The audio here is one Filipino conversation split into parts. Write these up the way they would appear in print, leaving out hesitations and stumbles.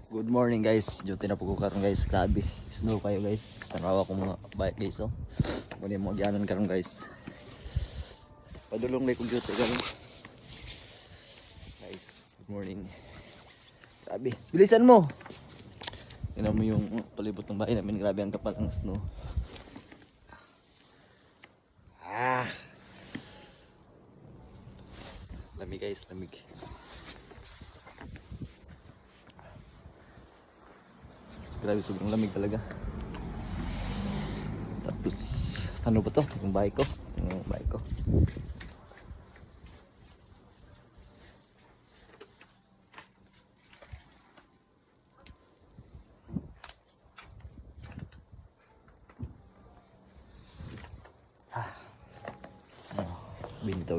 Good morning guys, duty na po ko karon guys, grabe, snow kayo guys, tanawa ko mga bike guys oh. Muna mo gyanan karon guys, padulong na kong duty karon guys. Good morning, grabe, bilisan mo. Tingnan mo yung palibot ng bahay namin, grabe ang kapal ng snow. Lamig guys, lamig. Grabe, sobrang lamig talaga. Tapos, ano ba to? Yung bahay ko. Yung bahay ko. Winto.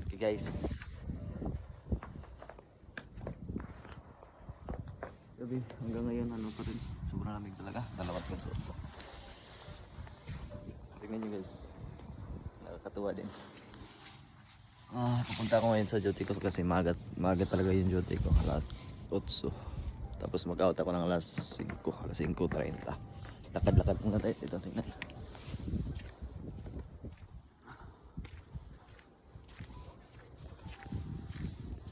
Okay guys. Gabi, hanggang ngayon ano pa rin, sobrang lamig talaga, dalawat kong suot ko. Tingnan nyo guys, nakakatuwa din. Pupunta ako ngayon sa duty ko kasi maga talaga yung duty ko, alas 8. Tapos mag-out ako ng alas 5:30. Lakad-lakad muna tayo dito, tingnan.